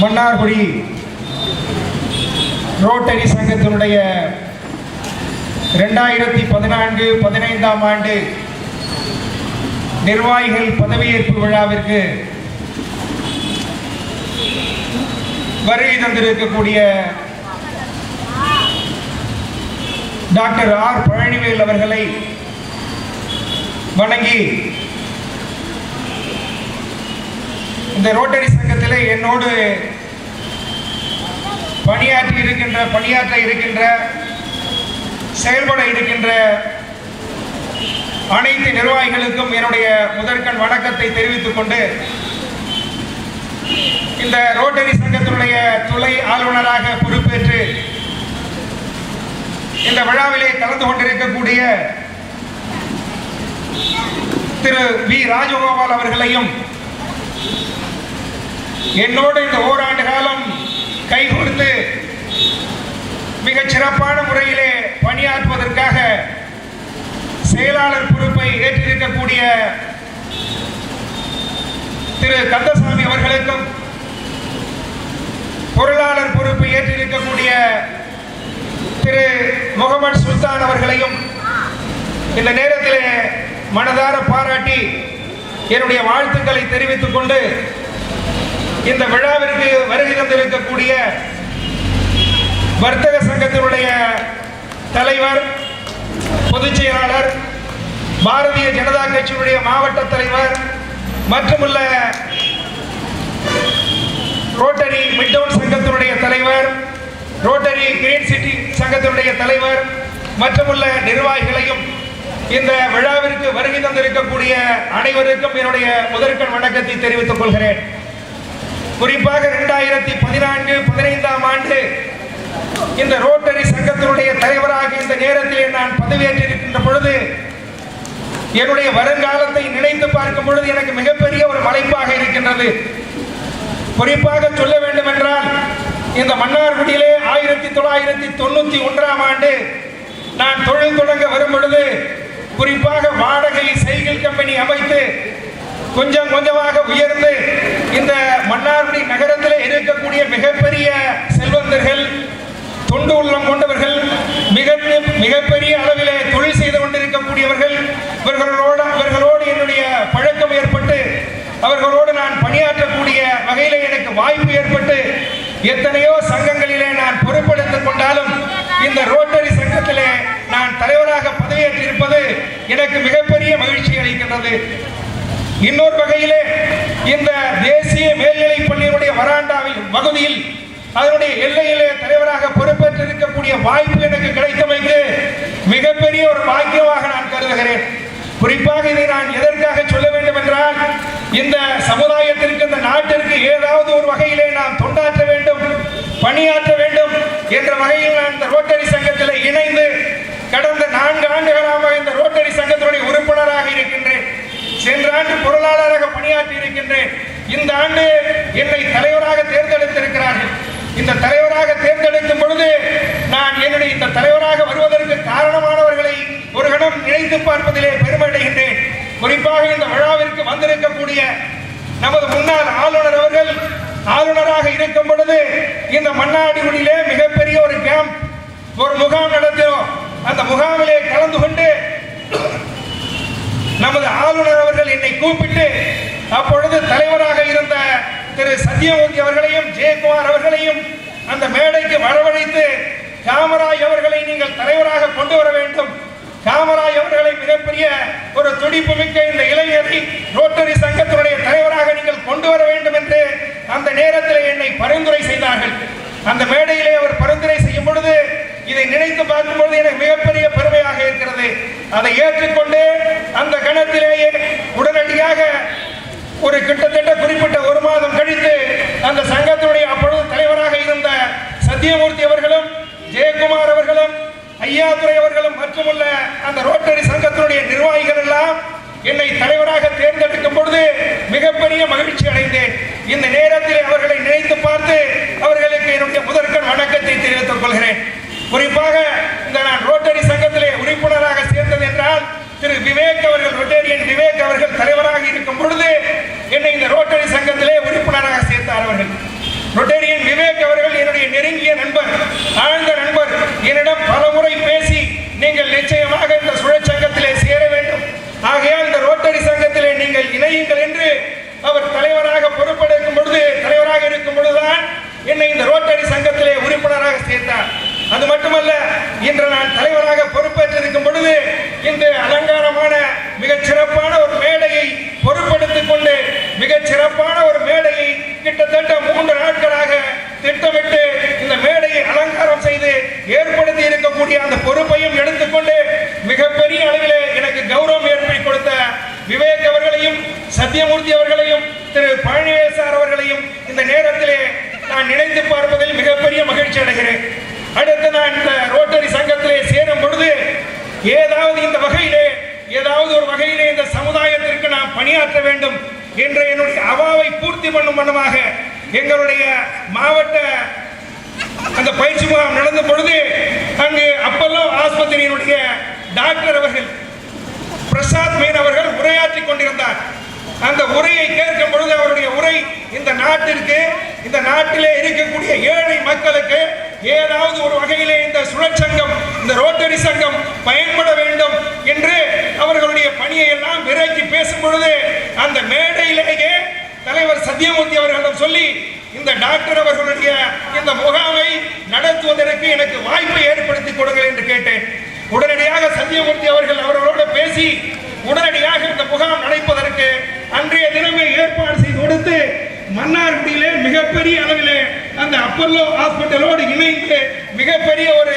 Mannargudi rotary சங்கத்தினுடைய 2014-15 ஆண்டு நிர்வாகிகள் பதவியேற்பு விழாவிற்கு வருகை தந்திருக்கக்கூடிய டாக்டர் ஆர் பழனிவேல் அவர்களை வணங்கி, இந்த ரோட்டரி சங்கத்திலே என்னோடு பணியாற்ற இருக்கின்ற செயல்பட இருக்கின்ற அனைத்து நிர்வாகிகளுக்கும் என்னுடைய முதற்கண் வணக்கத்தை தெரிவித்துக் கொண்டு, இந்த ரோட்டரி சங்கத்தினுடைய துணை ஆளுநராக பொறுப்பேற்று இந்த விழாவிலே கலந்து கொண்டிருக்கக்கூடிய திரு வி ராஜகோபால் அவர்களையும், என்னோடு இந்த ஓராண்டு காலம் கைகோர்த்து மிகச் சிறப்பான முறையிலே பணியாற்றுவதற்காக செயலாளர் பொறுப்பை ஏற்றிருக்கக்கூடிய திரு கந்தசாமி அவர்களுக்கும், பொருளாளர் பொறுப்பை ஏற்றிருக்கக்கூடிய திரு முகமது சுல்தான் அவர்களையும் இந்த நேரத்தில் மனதார பாராட்டி என்னுடைய வாழ்த்துக்களை தெரிவித்துக் கொண்டு, இந்த விழாவிற்கு வருகை தந்திருக்கக்கூடிய வர்த்தக சங்கத்தினுடைய தலைவர், பொதுச் செயலாளர், பாரதிய ஜனதா கட்சியினுடைய மாவட்ட தலைவர், மற்றுமுள்ள ரோட்டரி மிட்டவுன் சங்கத்தினுடைய தலைவர், ரோட்டரி கிரீன் சிட்டி சங்கத்தினுடைய தலைவர் மற்றுமுள்ள நிர்வாகிகளையும், இந்த விழாவிற்கு வருகை தந்திருக்கக்கூடிய அனைவருக்கும் என்னுடைய முதற்கண் வணக்கத்தை தெரிவித்துக் கொள்கிறேன். குறிப்பாக 2014-15 ஆண்டு இந்த ரோட்டரி சங்கத்தினுடைய தலைவராக இந்த நேரத்திலே நான் பதவியேற்றிருக்கின்ற பொழுது, என்னுடைய வருங்காலத்தை நினைத்து பார்க்கும் பொழுது எனக்கு மிகப்பெரிய ஒரு மலைப்பாக இருக்கின்றது. குறிப்பாக சொல்ல வேண்டும் என்றால், இந்த மன்னார்குடியிலே 1991 ஆண்டு நான் தொழில் தொடங்க வரும் பொழுது, குறிப்பாக வாடகை சைக்கிள் கம்பெனி அமைத்து கொஞ்சம் கொஞ்சமாக உயர்ந்து இந்த மன்னார்குடி நகரத்தில் இருக்கக்கூடிய மிகப்பெரிய செல்வந்தர்கள், தொண்டு உள்ளம் கொண்டவர்கள், மிகப்பெரிய அளவிலே தொழில் செய்து கொண்டிருக்கக்கூடியவர்கள், இவர்களோடு என்னுடைய பழக்கம் ஏற்பட்டு அவர்களோடு நான் பணியாற்றக்கூடிய வகையிலே எனக்கு வாய்ப்பு ஏற்பட்டு, எத்தனையோ சங்கங்களிலே நான் பொறுப்பெடுத்துக் கொண்டாலும் இந்த ரோட்டரி சங்கத்திலே நான் தலைவராக பதவியேற்றிருப்பது எனக்கு மிகப்பெரிய மகிழ்ச்சி அளிக்கின்றது. இன்னொரு வகையிலே இந்த தேசிய மேல்நிலைப் பள்ளியினுடைய வராண்டாவில் பகுதியில் அதனுடைய எல்லையிலே தலைவராக பொறுப்பேற்றிருக்கக்கூடிய வாய்ப்பு எனக்கு கிடைத்தமைக்கு மிகப்பெரிய ஒரு பாக்கியமாக நான் கருதுகிறேன். குறிப்பாக இதை நான் எதற்காக சொல்ல வேண்டும் என்றால், இந்த சமுதாயத்திற்கு, இந்த நாட்டிற்கு ஏதாவது ஒரு வகையிலே நாம் தொண்டாற்ற வேண்டும், பணியாற்ற வேண்டும் என்ற வகையில் நான் இந்த ரோட்டரி சங்கத்தில் இணைந்து கடந்த 4 ஆண்டுகளாக இந்த ரோட்டரி சங்கத்தினுடைய உறுப்பினராக இருக்கின்றேன். சென்ற ஆண்டு பொருளாளராக பணியாற்றி இருக்கின்றேன். இந்த ஆண்டு என்னை தலைவராக தேர்ந்தெடுத்திருக்கிறார்கள். இந்த தலைவராக தேர்ந்தெடுக்கும் பொழுது நான் என்னுடைய இந்த தலைவராக வருவதற்கு காரணமானவர்களை ஒரு கணம் நினைத்து பார்ப்பதிலே பெருமையடைகின்றேன். குறிப்பாக இந்த விழாவிற்கு வந்திருக்கக்கூடிய நமது முன்னாள் ஆளுநர் அவர்கள் ஆளுநராக இருக்கும் பொழுது இந்த மன்னார்குடியிலே மிகப்பெரிய ஒரு கேம்ப், ஒரு முகாம் நடத்தினோம். அந்த முகாமிலே கலந்து கொண்டு நமது ஆளுநர் அவர்கள் என்னை கூப்பிட்டு, அப்பொழுது தலைவராக இருந்த திரு சத்யமூர்த்தி அவர்களையும் ஜெயக்குமார் அவர்களையும் அந்த மேடைக்கு வரவழைத்து, காமராஜ் அவர்களை நீங்கள் தலைவராக கொண்டு வர வேண்டும், காமராஜ் அவர்களை மிகப்பெரிய ஒரு துடிப்பு மிக்க இந்த இளைஞரை ரோட்டரி சங்கத்தினுடைய தலைவராக நீங்கள் கொண்டு வர வேண்டும் என்று அந்த நேரத்தில் என்னை பரிந்துரை செய்தார்கள். அந்த மேடையிலே அவர் பரிந்துரை செய்யும் பொழுது இதை நினைத்து பார்க்கும்போது எனக்கு மிகப்பெரிய பெருமையாக இருக்கிறது. அதை ஏற்றுக்கொண்டு அந்த கணத்திலேயே உடனடியாக ஒரு கிட்டத்தட்ட குறிப்பிட்ட 1 மாதம் கழித்து அந்த சங்கத்தினுடைய அப்பொழுது தலைவராக இருந்த சத்யமூர்த்தி அவர்களும் ஜெயக்குமார் அவர்களும் ஐயாதுரை அவர்களும் மற்றுமுள்ள அந்த ரோட்டரி சங்கத்தினுடைய நிர்வாகிகள் எல்லாம் என்னை தலைவராக தேர்ந்தெடுக்கும் பொழுது மிகப்பெரிய மகிழ்ச்சி அடைந்தேன். இந்த நேரத்தில் அவர்களை நினைத்து பார்த்து அவர்களுக்கு என்னுடைய முதற்கண் வணக்கத்தை தெரிவித்துக் கொள்கிறேன். குறிப்பாக இந்த நான் ரோட்டரி சங்கத்திலே உறுப்பினராக சேர்ந்தது என்றால் திரு விவேக் அவர்கள், ரொட்டேரியன் விவேக் அவர்கள் தலைவராக இருக்கும் பொழுது என்னை இந்த ரோட்டரி சங்கத்திலே உறுப்பினராக சேர்த்தார் அவர்கள். ரொட்டேரியன் விவேக் அவர்கள் என்னுடைய நெருங்கிய நண்பர், ஆழ்ந்த நண்பர். என்னிடம் பலமுறை பேசி நீங்கள் நிச்சயமாக இந்த சுழற்சங்கத்திலே சேர வேண்டும், ஆகையால் இந்த ரோட்டரி சங்கத்திலே நீங்கள் இணையுங்கள் என்று அவர் தலைவராக பொறுப்பெடுக்கும் பொழுது, தலைவராக இருக்கும் பொழுதுதான் என்னை இந்த ரோட்டரி சங்கத்திலே உறுப்பினராக சேர்த்தார். அது மட்டுமல்ல, இன்று நான் தலைவராக பொறுப்பேற்றிருக்கும் பொழுது இந்த அலங்காரமான மிகச் சிறப்பான ஒரு மேடையை பொறுப்பெடுத்துக் கொண்டு மிகச் சிறப்பான ஒரு மேடையை கிட்டத்தட்ட 3 நாட்களாக திட்டமிட்டு இந்த மேடையை அலங்காரம் செய்து ஏற்படுத்தி இருக்கக்கூடிய அந்த பொறுப்பையும் எடுத்துக்கொண்டு மிகப்பெரிய அளவிலே எனக்கு கௌரவம் ஏற்படுத்தி கொடுத்த விவேக் அவர்களையும், சத்தியமூர்த்தி அவர்களையும், திரு பழனிவேல் சார் அவர்களையும் இந்த நேரத்திலே நான் நினைத்து பார்ப்பதில் மிகப்பெரிய மகிழ்ச்சி அடைகிறேன். அடுத்து நான் இந்த ரோட்டரி சங்கத்திலே சேரும் பொழுது ஏதாவது இந்த வகையிலே, ஏதாவது ஒரு வகையிலே இந்த சமுதாயத்திற்கு நாம் பணியாற்ற வேண்டும் என்ற என்னுடைய அவாவை பூர்த்தி பண்ணும் வண்ணமாக எங்களுடைய மாவட்ட அந்த பயிற்சி முகாம் நடந்த பொழுது அங்கு அப்பல்லோ ஆஸ்பத்திரியினுடைய டாக்டர் அவர்கள் பிரசாத் மீன் அவர்கள் உரையாற்றி கொண்டிருந்தார். அந்த உரையை கேட்கும் பொழுது அவருடைய உரை இந்த நாட்டிற்கு, இந்த நாட்டிலே இருக்கக்கூடிய ஏழை மக்களுக்கு ஏதாவது ஒரு வகையிலே இந்த சுழற்சங்கம், இந்த ரோட்டரி சங்கம் பயன்பட வேண்டும் என்று அவர்களுடைய பணியை எல்லாம் விரைக்கி பேசும் பொழுது அந்த மேடையிலேயே தலைவர் சத்தியமூர்த்தி அவர்களிடம் சொல்லி இந்த டாக்டர் அவர்களுடைய இந்த முகாமை நடத்துவதற்கு எனக்கு வாய்ப்பை ஏற்படுத்தி கொடுங்கள் என்று கேட்டேன். உடனடியாக சத்தியமூர்த்தி அவர்கள் அவர்களோடு பேசி உடனடியாக இந்த முகாம் நடப்பதற்கு அன்றைய தினமே ஏற்பாடு செய்து கொடுத்து மன்னார்குடியிலே மிகப்பெரிய அளவிலே அந்த அப்பல்லோ ஹாஸ்பிட்டலோடு இணைந்து மிகப்பெரிய ஒரு